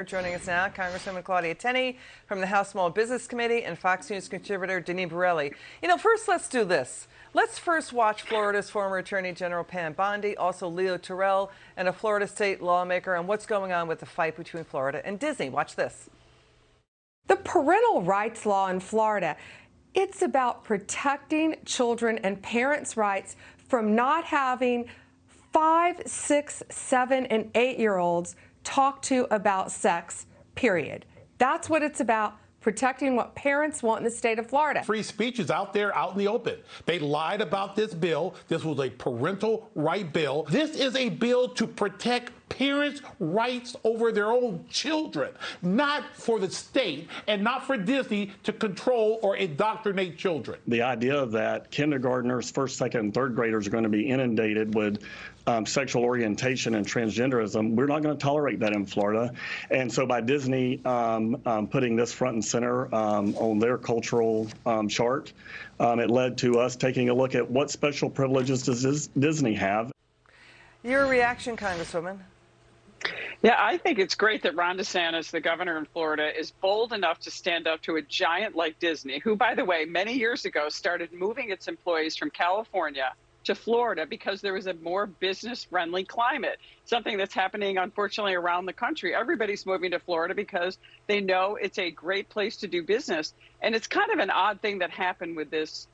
Joining us now, Congresswoman Claudia Tenney from the House Small Business Committee and Fox News contributor Deneen Borelli. First let's do this. Let's first watch Florida's former Attorney General Pam Bondi, also Leo Terrell, and a Florida state lawmaker on what's going on with the fight between Florida and Disney. Watch this. The parental rights law in Florida, it's about protecting children and parents' rights from not having 5, 6, 7, and 8-year-olds talk to about sex, period. That's what it's about, protecting what parents want in the state of Florida. Free speech is out there, out in the open. They lied about this bill. This was a parental right bill. This is a bill to protect parents' rights over their own children, not for the state and not for Disney to control or indoctrinate children. The idea that kindergartners, first, second, and third graders are going to be inundated with sexual orientation and transgenderism, we're not going to tolerate that in Florida. And so by Disney putting this front and center on their cultural chart, it led to us taking a look at what special privileges does Disney have. Your reaction, Congresswoman? Yeah, I think it's great that Ron DeSantis, the governor in Florida, is bold enough to stand up to a giant like Disney, who, by the way, many years ago started moving its employees from California to Florida because there was a more business-friendly climate, something that's happening, unfortunately, around the country. Everybody's moving to Florida because they know it's a great place to do business. And it's kind of an odd thing that happened with this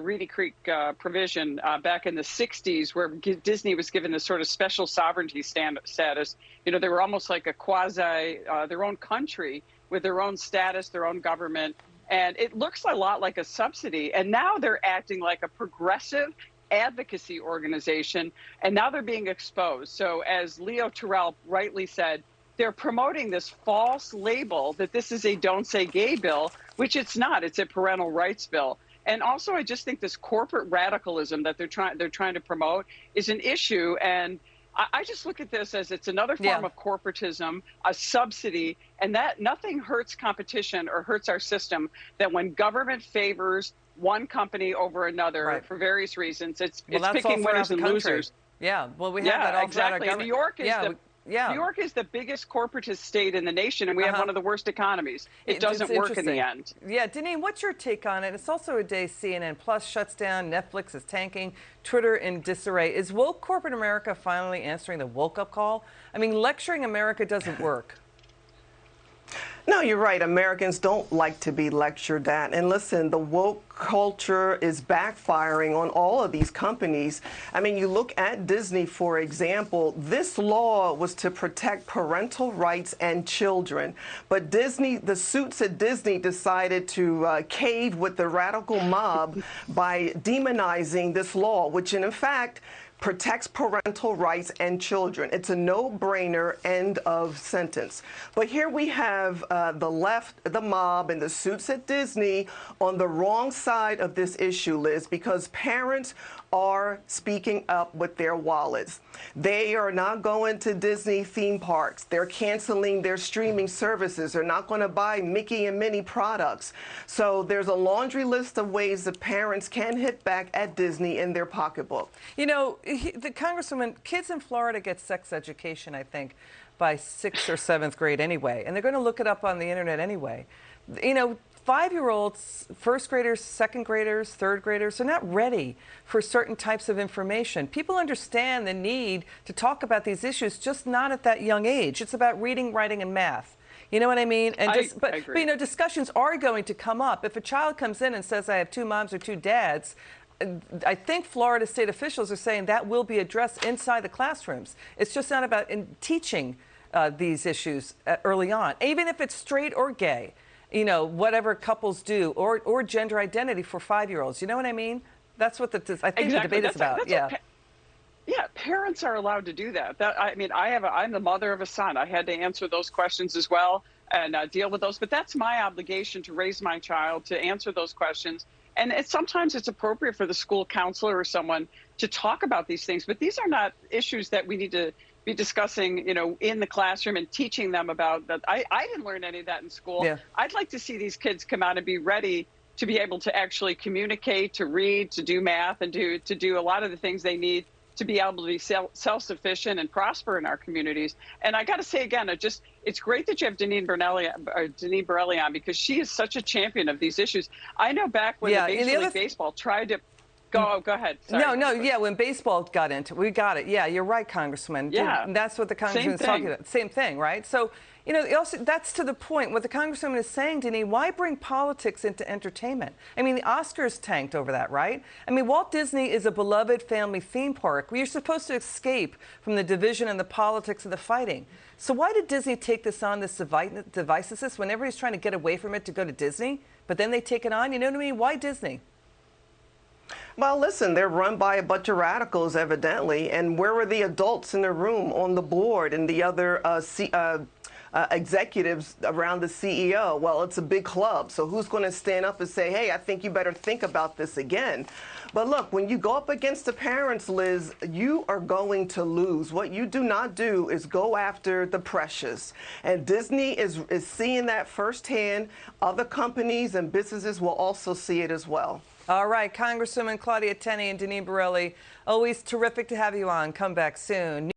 Reedy Creek provision back in the 60s, where Disney was given this sort of special sovereignty status. They were almost like a quasi, their own country with their own status, their own government. And it looks a lot like a subsidy. And now they're acting like a progressive advocacy organization, and now they're being exposed. So as Leo Terrell rightly said, they're promoting this false label that this is a don't say gay bill, which it's not. It's a parental rights bill. And also, I just think this corporate radicalism that they're trying to promote is an issue. And I just look at this as it's another form of corporatism, a subsidy, and that nothing hurts competition or hurts our system that when government favors one company over another for various reasons. It's picking winners and losers. Yeah, well, we have that all exactly. throughout our government. New York is the biggest corporatist state in the nation, and we have one of the worst economies. It doesn't work in the end. Yeah, Deneen, what's your take on it? It's also a day CNN Plus shuts down, Netflix is tanking, Twitter in disarray. Is woke corporate America finally answering the woke-up call? I mean, lecturing America doesn't work. No, you're right. Americans don't like to be lectured at. And listen, the woke culture is backfiring on all of these companies. I mean, you look at Disney, for example, this law was to protect parental rights and children. But Disney, the suits at Disney decided to cave with the radical mob by demonizing this law, which in fact protects parental rights and children. It's a no-brainer, end of sentence. But here we have the left, the mob, and the suits at Disney on the wrong side of this issue, Liz, because parents are speaking up with their wallets. They are not going to Disney theme parks. They're canceling their streaming services. They're not going to buy Mickey and Minnie products. So there's a laundry list of ways that parents can hit back at Disney in their pocketbook. The Congresswoman, kids in Florida get sex education, I think, by 6th or 7th grade anyway, and they're going to look it up on the internet anyway. 5-year-olds, first graders, second graders, third graders are not ready for certain types of information. People understand the need to talk about these issues, just not at that young age. It's about reading, writing, and math. You know what I mean? And I agree. But discussions are going to come up. If a child comes in and says, I have 2 moms or 2 dads, I think Florida state officials are saying that will be addressed inside the classrooms. It's just not about teaching these issues early on, even if it's straight or gay. Whatever couples do, or gender identity for 5-year-olds. You know what I mean? That's what I think the debate is about. Yeah, parents are allowed to do that. I'm the mother of a son. I had to answer those questions as well and deal with those. But that's my obligation to raise my child, to answer those questions. And sometimes it's appropriate for the school counselor or someone to talk about these things. But these are not issues that we need to be discussing, in the classroom and teaching them about that. I didn't learn any of that in school. Yeah. I'd like to see these kids come out and be ready to be able to actually communicate, to read, to do math, and to do a lot of the things they need to be able to be self-sufficient and prosper in our communities. And I got to say again, it's great that you have Deneen Borelli on, because she is such a champion of these issues. I know back when the Major League Baseball tried to go ahead. Sorry. No, when baseball got into it, we got it. Yeah, you're right, Congressman. Yeah. And that's what the Congressman is talking about. Same thing, right? So, also, that's to the point. What the Congresswoman is saying, Deneen, why bring politics into entertainment? I mean, the Oscars tanked over that, right? I mean, Walt Disney is a beloved family theme park where you're supposed to escape from the division and the politics and the fighting. So why did Disney take this on, this divisiveness, when everybody's trying to get away from it to go to Disney? But then they take it on, you know what I mean? Why Disney? Well, listen, they're run by a bunch of radicals, evidently. And where were the adults in the room, on the board, and the other executives around the CEO? Well, it's a big club. So who's going to stand up and say, hey, I think you better think about this again? But look, when you go up against the parents, Liz, you are going to lose. What you do not do is go after the precious. And Disney is seeing that firsthand. Other companies and businesses will also see it as well. All right, Congresswoman Claudia Tenney and Deneen Borelli, always terrific to have you on. Come back soon.